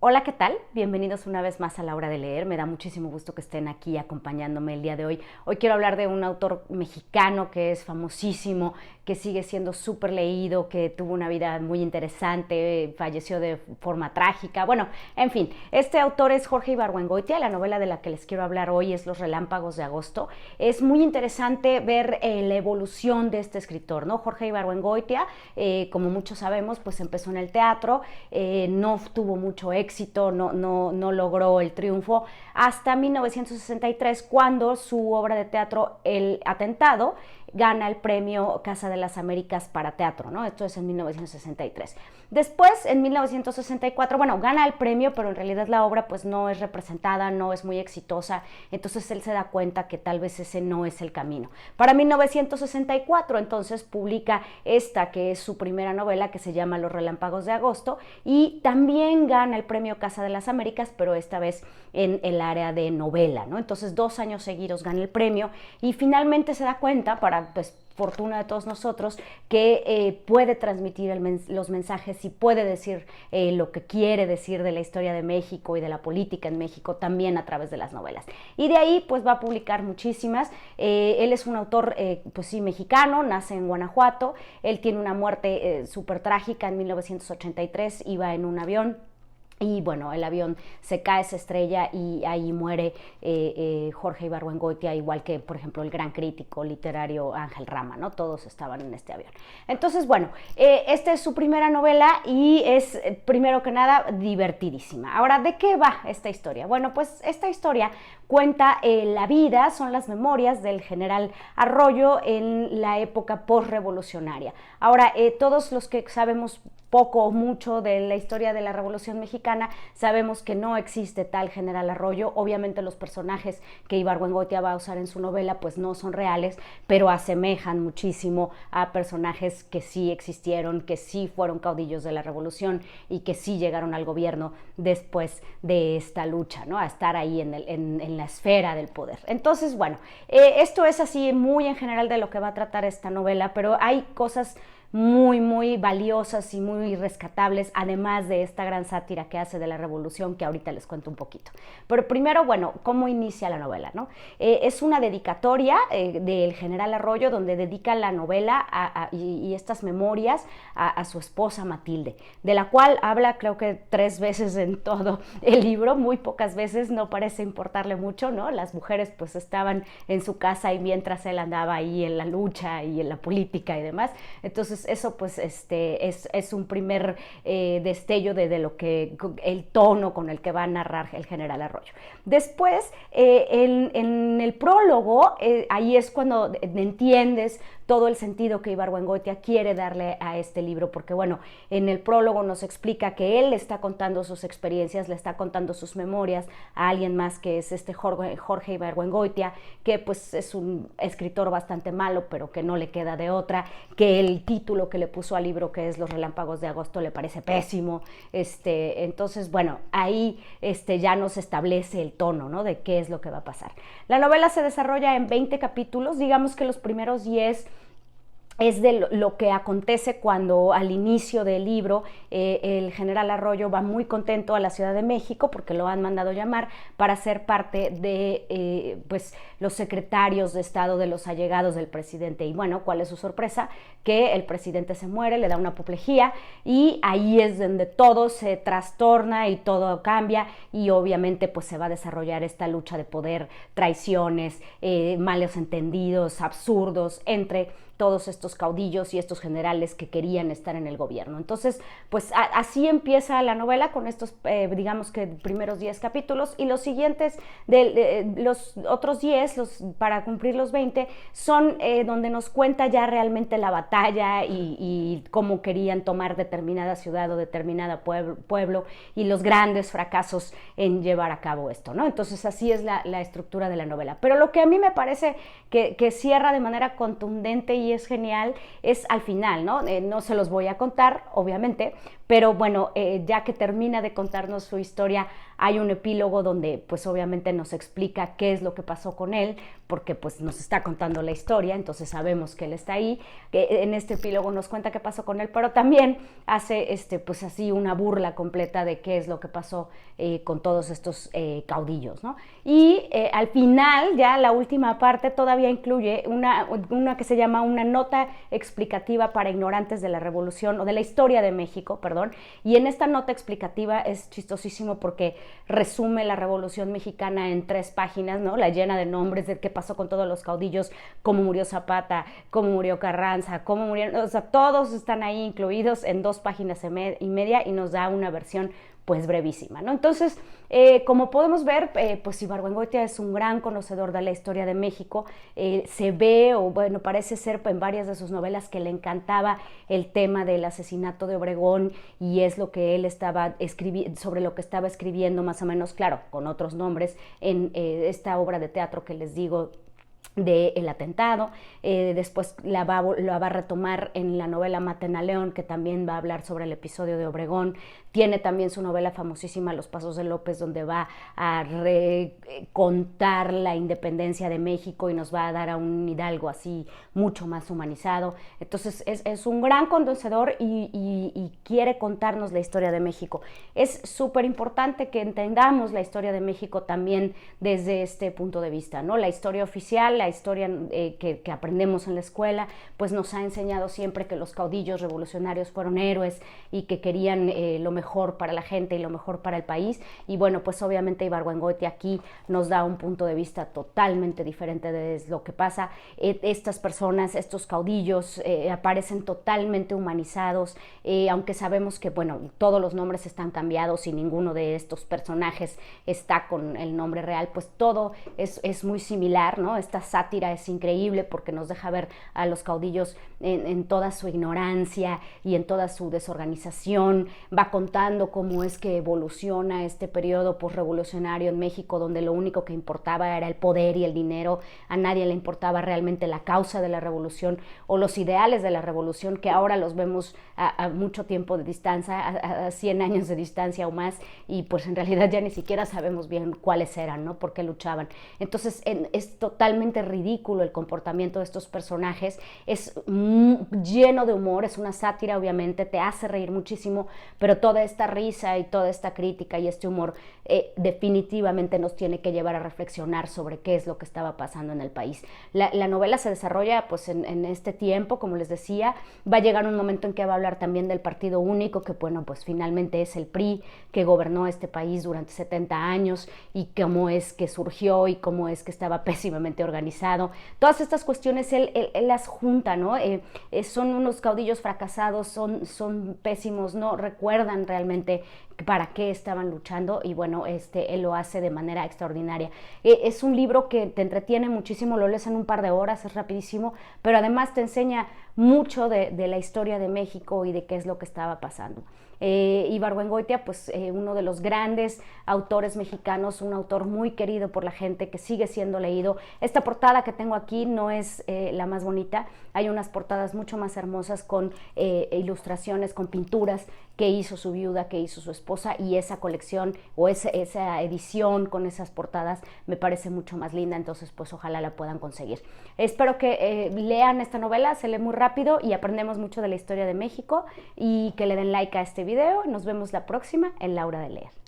Hola, ¿qué tal? Bienvenidos una vez más a La Hora de Leer. Me da muchísimo gusto que estén aquí acompañándome el día de hoy. Hoy quiero hablar de un autor mexicano que es famosísimo, que sigue siendo súper leído, que tuvo una vida muy interesante, falleció de forma trágica. Bueno, en fin, este autor es Jorge Ibargüengoitia. La novela de la que les quiero hablar hoy es Los Relámpagos de Agosto. Es muy interesante ver la evolución de este escritor, ¿no? Jorge Ibargüengoitia, como muchos sabemos, pues empezó en el teatro, no tuvo mucho éxito, no logró el triunfo hasta 1963, cuando su obra de teatro El Atentado gana el premio Casa de las Américas para teatro, ¿no? Esto es en 1963. Después, en 1964, bueno, gana el premio, pero en realidad la obra pues no es representada, no es muy exitosa, entonces él se da cuenta que tal vez ese no es el camino. Para 1964, entonces, publica esta, que es su primera novela, que se llama Los Relámpagos de Agosto, y también gana el premio Casa de las Américas, pero esta vez en el área de novela, ¿no? Entonces, 2 años seguidos gana el premio y finalmente se da cuenta, para pues fortuna de todos nosotros, que puede transmitir los mensajes y puede decir lo que quiere decir de la historia de México y de la política en México también a través de las novelas. Y de ahí pues va a publicar muchísimas. Él es un autor pues sí mexicano, nace en Guanajuato, él tiene una muerte súper trágica en 1983, iba en un avión. Y bueno, el avión se cae, se estrella y ahí muere Jorge Ibargüengoitia, igual que, por ejemplo, el gran crítico literario Ángel Rama, ¿no? Todos estaban en este avión. Entonces, bueno, esta es su primera novela y es, primero que nada, divertidísima. Ahora, ¿de qué va esta historia? Bueno, pues esta historia cuenta la vida, son las memorias del general Arroyo en la época postrevolucionaria. Ahora, todos los que sabemos poco o mucho de la historia de la Revolución Mexicana, sabemos que no existe tal general Arroyo. Obviamente los personajes que Ibargüengoitia va a usar en su novela pues no son reales, pero asemejan muchísimo a personajes que sí existieron, que sí fueron caudillos de la Revolución y que sí llegaron al gobierno después de esta lucha, ¿no? A estar ahí en la esfera del poder. Entonces, bueno, esto es así muy en general de lo que va a tratar esta novela, pero hay cosas muy valiosas y muy rescatables, además de esta gran sátira que hace de la revolución, que ahorita les cuento un poquito. Pero primero, bueno, ¿cómo inicia la novela, no? Es una dedicatoria del general Arroyo, donde dedica la novela y estas memorias a su esposa Matilde, de la cual habla creo que 3 veces en todo el libro, muy pocas veces, no parece importarle mucho, ¿no? Las mujeres pues estaban en su casa y mientras él andaba ahí en la lucha y en la política y demás. Entonces eso pues es un primer destello de lo que, el tono con el que va a narrar el general Arroyo. Después, en el prólogo, ahí es cuando entiendes todo el sentido que Ibargüengoitia quiere darle a este libro, porque bueno, en el prólogo nos explica que él le está contando sus experiencias, le está contando sus memorias a alguien más, que es este Jorge Ibargüengoitia, que pues es un escritor bastante malo, pero que no le queda de otra, que el título que le puso al libro, que es Los Relámpagos de Agosto, le parece pésimo. Entonces, bueno, ahí ya nos establece el tono, ¿no? De qué es lo que va a pasar. La novela se desarrolla en 20 capítulos, digamos que los primeros 10 es de lo que acontece cuando al inicio del libro el general Arroyo va muy contento a la Ciudad de México porque lo han mandado llamar para ser parte de pues los secretarios de Estado de los allegados del presidente. Y bueno, ¿cuál es su sorpresa? Que el presidente se muere, le da una apoplejía y ahí es donde todo se trastorna y todo cambia y obviamente pues se va a desarrollar esta lucha de poder, traiciones, malos entendidos, absurdos entre todos estos caudillos y estos generales que querían estar en el gobierno. Entonces, pues así empieza la novela con estos, digamos que primeros 10 capítulos, y los siguientes, los otros 10, para cumplir los 20, son donde nos cuenta ya realmente la batalla y cómo querían tomar determinada ciudad o determinado pueblo y los grandes fracasos en llevar a cabo esto, ¿no? Entonces así es la estructura de la novela. Pero lo que a mí me parece que cierra de manera contundente y es genial es al final, ¿no? No se los voy a contar, obviamente, pero bueno, ya que termina de contarnos su historia, hay un epílogo donde pues obviamente nos explica qué es lo que pasó con él, porque pues nos está contando la historia, entonces sabemos que él está ahí. En este epílogo nos cuenta qué pasó con él, pero también hace pues así una burla completa de qué es lo que pasó con todos estos caudillos, ¿no? Y al final, ya la última parte todavía incluye una que se llama una nota explicativa para ignorantes de la revolución, o de la historia de México, perdón, y en esta nota explicativa es chistosísimo porque resume la Revolución Mexicana en 3 páginas, ¿no? La llena de nombres de qué pasó con todos los caudillos, cómo murió Zapata, cómo murió Carranza, cómo murieron, o sea, todos están ahí incluidos en 2 páginas y media, y nos da una versión pues brevísima, ¿no? Entonces, como podemos ver, pues Ibargüengoitia es un gran conocedor de la historia de México. Se ve, o bueno, parece ser en varias de sus novelas que le encantaba el tema del asesinato de Obregón, y es lo que él estaba escribiendo, sobre lo que estaba escribiendo más o menos, claro, con otros nombres, en esta obra de teatro que les digo, de El atentado. Después la va a retomar en la novela Maten a León, que también va a hablar sobre el episodio de Obregón. Tiene también su novela famosísima Los Pasos de López, donde va a contar la independencia de México y nos va a dar a un Hidalgo así mucho más humanizado. Entonces es un gran conocedor y quiere contarnos la historia de México. Es súper importante que entendamos la historia de México también desde este punto de vista, ¿no? La historia oficial, la historia que aprendemos en la escuela, pues nos ha enseñado siempre que los caudillos revolucionarios fueron héroes y que querían lo mejor para la gente y lo mejor para el país. Y bueno, pues obviamente Ibargüengoitia aquí nos da un punto de vista totalmente diferente de lo que pasa. Estas personas, estos caudillos, aparecen totalmente humanizados, aunque sabemos que, bueno, todos los nombres están cambiados y ninguno de estos personajes está con el nombre real, pues todo es muy similar, ¿no? Esta sátira es increíble porque nos deja ver a los caudillos en toda su ignorancia y en toda su desorganización. Va contando cómo es que evoluciona este periodo posrevolucionario en México, donde lo único que importaba era el poder y el dinero. A nadie le importaba realmente la causa de la revolución o los ideales de la revolución, que ahora los vemos a mucho tiempo de distancia, a 100 años de distancia o más, y pues en realidad ya ni siquiera sabemos bien cuáles eran, ¿no? Por qué luchaban. Entonces es totalmente ridículo el comportamiento de estos personajes. Es lleno de humor, es una sátira, obviamente, te hace reír muchísimo, pero toda esta risa y toda esta crítica y este humor definitivamente nos tiene que llevar a reflexionar sobre qué es lo que estaba pasando en el país. La novela se desarrolla pues en este tiempo, como les decía. Va a llegar un momento en que va a hablar también del partido único, que bueno, pues finalmente es el PRI que gobernó este país durante 70 años, y cómo es que surgió y cómo es que estaba pésimamente organizado. Todas estas cuestiones él las junta, ¿no? Son unos caudillos fracasados, son pésimos, no recuerdan realmente para qué estaban luchando, y bueno, él lo hace de manera extraordinaria. Es un libro que te entretiene muchísimo, lo lees en un par de horas, es rapidísimo, pero además te enseña mucho de la historia de México y de qué es lo que estaba pasando. Ibargüengoitia, pues uno de los grandes autores mexicanos, un autor muy querido por la gente, que sigue siendo leído. Esta portada que tengo aquí no es la más bonita, hay unas portadas mucho más hermosas con ilustraciones, con pinturas que hizo su viuda, que hizo su esposa, y esa colección o esa edición con esas portadas me parece mucho más linda, entonces pues ojalá la puedan conseguir. Espero que lean esta novela, se lee muy rápido y aprendemos mucho de la historia de México, y que le den like a este video. Nos vemos la próxima en La Hora de Leer.